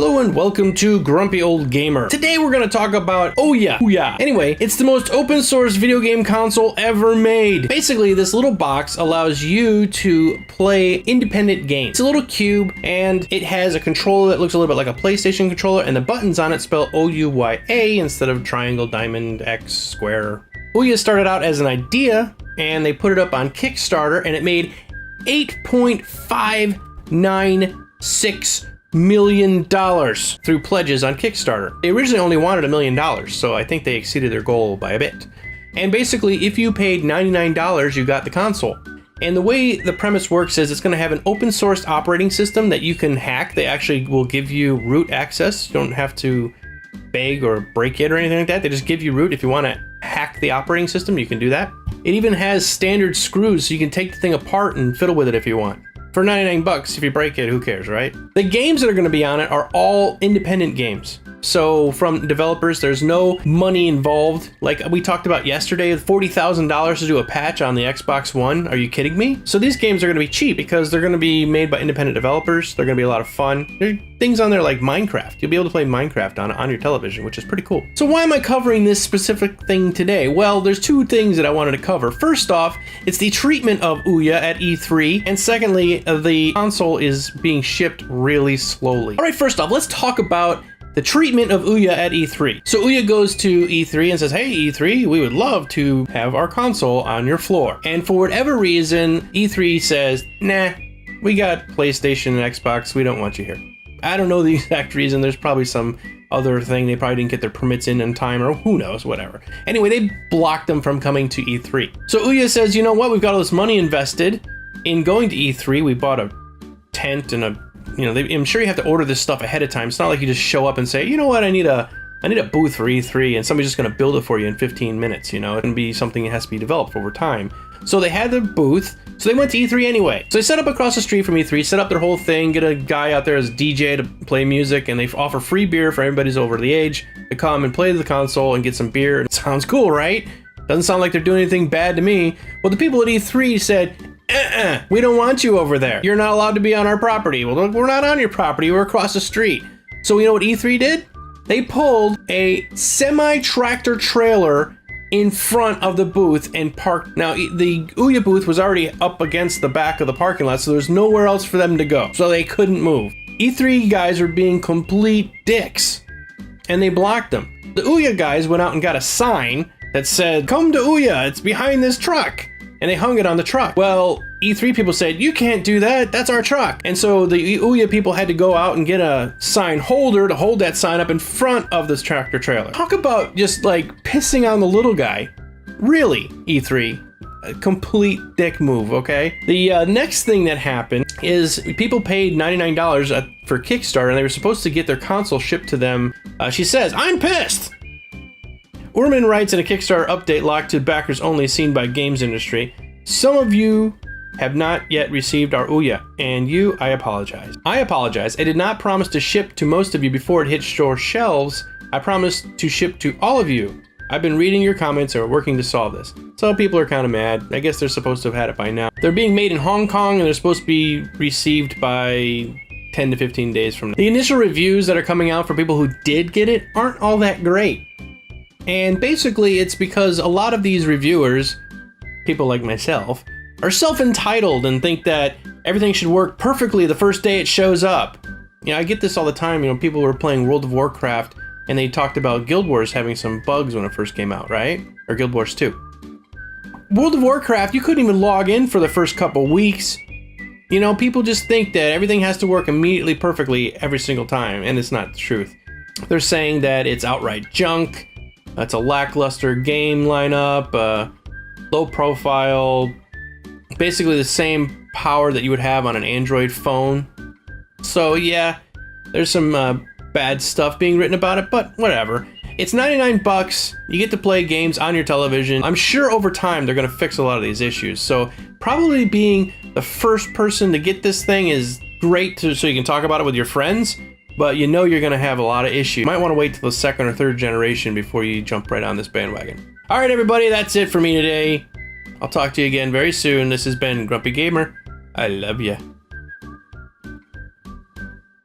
Hello and welcome to Grumpy Old Gamer. Today we're going to talk about Ouya. Anyway, it's the most open source video game console ever made. Basically, this little box allows you to play independent games. It's a little cube and it has a controller that looks a little bit like a PlayStation controller, and the buttons on it spell O-U-Y-A instead of triangle, diamond, X, square. Ouya started out as an idea and they put it up on Kickstarter and it made $8.596 million through pledges on Kickstarter. They originally only wanted $1 million, so I think they exceeded their goal by a bit. And basically, if you paid $99, you got the console. And the way the premise works is it's going to have an open source operating system that you can hack. They actually will give you root access. You don't have to beg or break it or anything like that. They just give you root. If you want to hack the operating system, you can do that. It even has standard screws, so you can take the thing apart and fiddle with it if you want. For 99 bucks, if you break it, who cares, right? The games that are going to be on it are all independent games. So from developers, there's no money involved. Like we talked about yesterday, $40,000 to do a patch on the Xbox One. Are you kidding me? So these games are going to be cheap because they're going to be made by independent developers. They're going to be a lot of fun. There are things on there like Minecraft. You'll be able to play Minecraft on your television, which is pretty cool. So why am I covering this specific thing today? Well, there's two things that I wanted to cover. First off, it's the treatment of Ouya at E3. And secondly, the console is being shipped really slowly. All right, first off, let's talk about the treatment of Ouya at E3. So Ouya goes to E3 and says, hey E3, we would love to have our console on your floor. And for whatever reason, E3 says, nah, we got PlayStation and Xbox, we don't want you here. I don't know the exact reason, there's probably some other thing, they probably didn't get their permits in time, or who knows, whatever. Anyway, they blocked them from coming to E3. So Ouya says, you know what, we've got all this money invested in going to E3, we bought a tent and I'm sure you have to order this stuff ahead of time. It's not like you just show up and say, you know what, I need a booth for E3, and somebody's just going to build it for you in 15 minutes, you know? It can be something that has to be developed over time. So they had their booth, so they went to E3 anyway. So they set up across the street from E3, set up their whole thing, get a guy out there as DJ to play music, and they offer free beer for everybody who's over the age to come and play the console and get some beer. It sounds cool, right? Doesn't sound like they're doing anything bad to me. Well, the people at E3 said, we don't want you over there. You're not allowed to be on our property. Well, we're not on your property. We're across the street. So you know what E3 did? They pulled a semi-tractor trailer in front of the booth and parked. Now, the Ouya booth was already up against the back of the parking lot, so there's nowhere else for them to go. So they couldn't move. E3 guys were being complete dicks, and they blocked them. The Ouya guys went out and got a sign that said, come to Ouya, it's behind this truck. And they hung it on the truck. Well, E3 people said, you can't do that, that's our truck. And so the Ouya people had to go out and get a sign holder to hold that sign up in front of this tractor trailer. Talk about just like pissing on the little guy. Really, E3, a complete dick move, okay? The next thing that happened is people paid $99 for Kickstarter, and they were supposed to get their console shipped to them. She says, I'm pissed. Urman writes in a Kickstarter update locked to backers only seen by games industry, some of you have not yet received our Ouya, and I apologize. I did not promise to ship to most of you before it hit store shelves. I promised to ship to all of you. I've been reading your comments and we're working to solve this. So people are kind of mad. I guess they're supposed to have had it by now. They're being made in Hong Kong and they're supposed to be received by 10 to 15 days from now. The initial reviews that are coming out for people who did get it aren't all that great. And basically it's because a lot of these reviewers, people like myself, are self-entitled and think that everything should work perfectly the first day it shows up. You know, I get this all the time, people were playing World of Warcraft and they talked about Guild Wars having some bugs when it first came out, right? Or Guild Wars 2. World of Warcraft, you couldn't even log in for the first couple weeks. People just think that everything has to work immediately perfectly every single time, and it's not the truth. They're saying that it's outright junk. It's a lackluster game lineup, low profile, basically the same power that you would have on an Android phone. So yeah, there's some bad stuff being written about it, but whatever. It's 99 bucks, you get to play games on your television. I'm sure over time they're gonna fix a lot of these issues. So probably being the first person to get this thing is great so you can talk about it with your friends. But you're going to have a lot of issues. You might want to wait till the second or third generation before you jump right on this bandwagon. All right, everybody, that's it for me today. I'll talk to you again very soon. This has been Grumpy Gamer. I love ya.